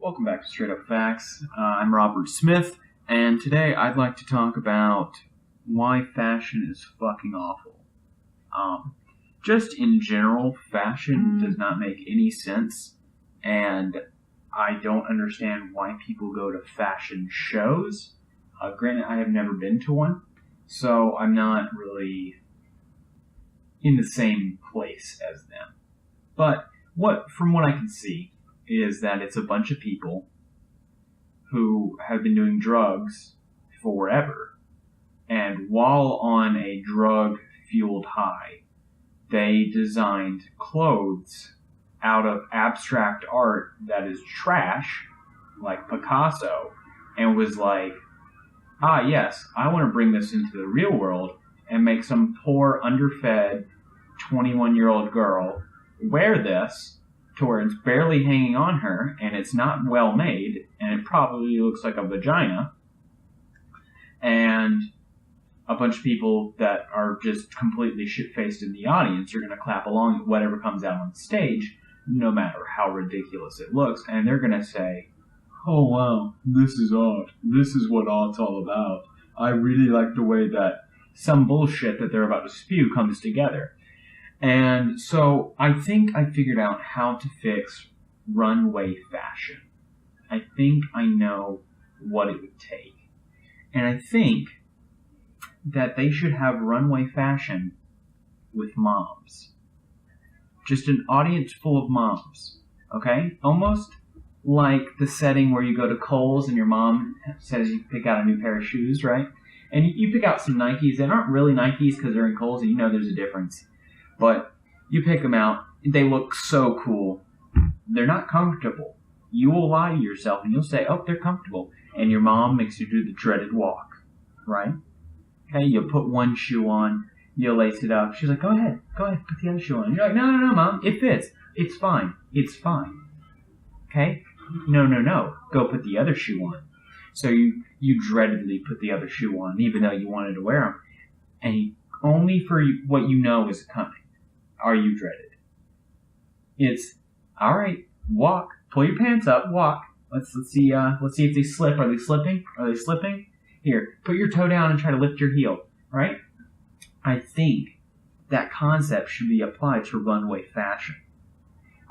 Welcome back to Straight Up Facts. I'm Robert Smith, and today I'd like to talk about why fashion is fucking awful. Just in general, fashion does not make any sense, and I don't understand why people go to fashion shows. Granted, I have never been to one, so I'm not really in the same place as them. But from what I can see, is that it's a bunch of people who have been doing drugs forever, and while on a drug-fueled high, they designed clothes out of abstract art that is trash, like Picasso, and was like, yes, I want to bring this into the real world and make some poor, underfed 21-year-old girl wear this to where it's barely hanging on her, and it's not well made, and it probably looks like a vagina, and a bunch of people that are just completely shit-faced in the audience are going to clap along at whatever comes out on stage, no matter how ridiculous it looks, and they're going to say, "Oh wow, this is art. This is what art's all about. I really like the way that some bullshit that they're about to spew comes together." And so I think I figured out how to fix runway fashion. I think I know what it would take. And I think that they should have runway fashion with moms. Just an audience full of moms. Okay? Almost like the setting where you go to Kohl's and your mom says you pick out a new pair of shoes, right? And you pick out some Nikes that aren't really Nikes because they're in Kohl's and you know there's a difference. But you pick them out, they look so cool. They're not comfortable. You will lie to yourself and you'll say, "Oh, they're comfortable." And your mom makes you do the dreaded walk, right? Okay, you'll put one shoe on, you'll lace it up. She's like, go ahead, put the other shoe on. You're like, no, Mom, it fits. It's fine. Okay? No, go put the other shoe on. So you dreadedly put the other shoe on, even though you wanted to wear them. And only for what you know is coming are you dreaded. It's, all right, walk, pull your pants up, walk. Let's see if they slip. Are they slipping? Here, put your toe down and try to lift your heel, right? I think that concept should be applied to runway fashion.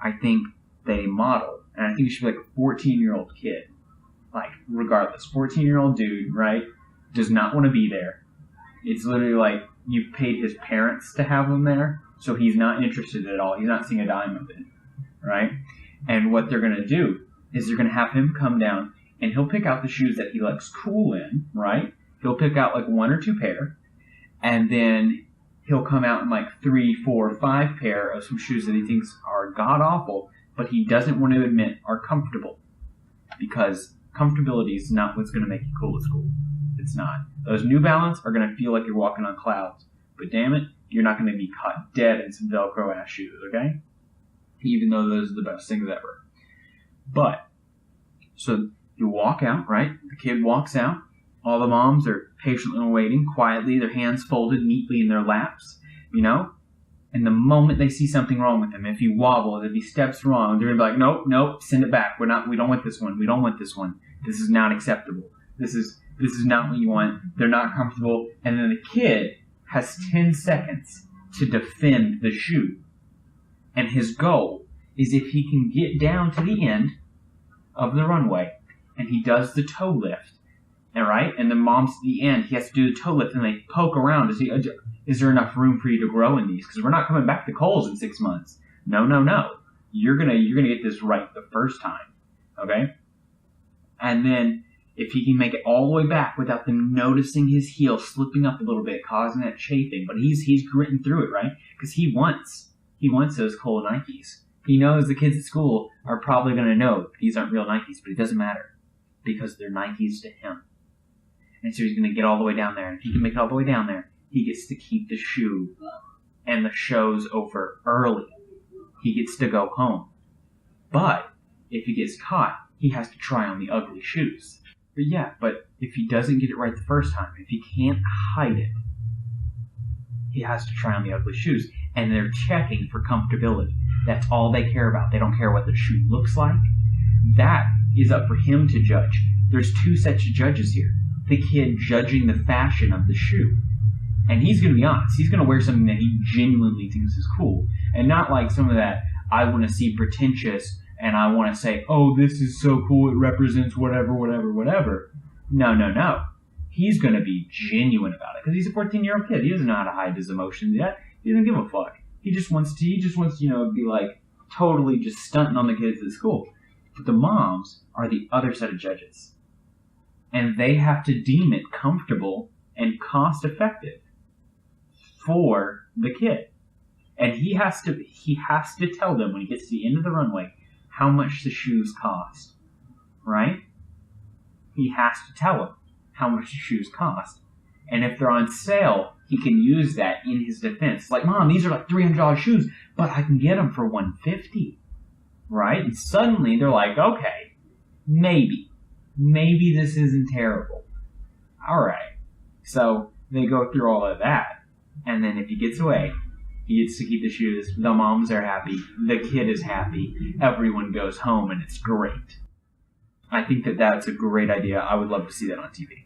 I think they model, and I think it should be like a 14-year-old kid. Like, regardless, 14-year-old dude, right, does not want to be there. It's literally like you've paid his parents to have him there, so he's not interested at all. He's not seeing a dime of it, right? And what they're going to do is they're going to have him come down, and he'll pick out the shoes that he looks cool in, right? He'll pick out like 1 or 2 pair, and then he'll come out in like 3, 4, 5 pair of some shoes that he thinks are god-awful, but he doesn't want to admit are comfortable. Because comfortability is not what's going to make you cool at school. It's not. Those New Balance are going to feel like you're walking on clouds. But damn it, you're not going to be caught dead in some Velcro-ass shoes, okay? Even though those are the best things ever. But, so you walk out, right? The kid walks out. All the moms are patiently waiting, quietly, their hands folded neatly in their laps, you know? And the moment they see something wrong with him, if he wobbles, if he steps wrong, they're going to be like, nope, send it back. We don't want this one. We don't want this one. This is not acceptable. This is not what you want. They're not comfortable. And then the kid has 10 seconds to defend the shoe. And his goal is if he can get down to the end of the runway and he does the toe lift, all right? And the mom's at the end, he has to do the toe lift and they poke around to see, is there enough room for you to grow in these? Because we're not coming back to Kohl's in 6 months. No. You're gonna get this right the first time, okay? And then if he can make it all the way back without them noticing his heel slipping up a little bit, causing that chafing, but he's gritting through it, right? Because he wants those Kohl Nikes. He knows the kids at school are probably going to know these aren't real Nikes, but it doesn't matter because they're Nikes to him. And so he's going to get all the way down there. And if he can make it all the way down there, he gets to keep the shoe. And the show's over early. He gets to go home. But if he gets caught, he has to try on the ugly shoes. But if he doesn't get it right the first time, if he can't hide it, he has to try on the ugly shoes. And they're checking for comfortability. That's all they care about. They don't care what the shoe looks like. That is up for him to judge. There's two sets of judges here. The kid judging the fashion of the shoe. And he's going to be honest. He's going to wear something that he genuinely thinks is cool. And not like some of that, I want to seem pretentious and I want to say, oh, this is so cool, it represents whatever, whatever, whatever. No. He's going to be genuine about it because he's a 14-year-old kid. He doesn't know how to hide his emotions yet. He doesn't give a fuck. He just wants to, be like totally just stunting on the kids at school. But the moms are the other set of judges. And they have to deem it comfortable and cost effective for the kid. And he has to tell them when he gets to the end of the runway how much the shoes cost. Right? He has to tell them how much the shoes cost. And if they're on sale, he can use that in his defense. Like, Mom, these are like $300 shoes, but I can get them for $150. Right? And suddenly they're like, okay, maybe this isn't terrible. All right. So they go through all of that. And then if he gets away, he gets to keep the shoes. The moms are happy. The kid is happy. Everyone goes home and it's great. I think that that's a great idea. I would love to see that on TV.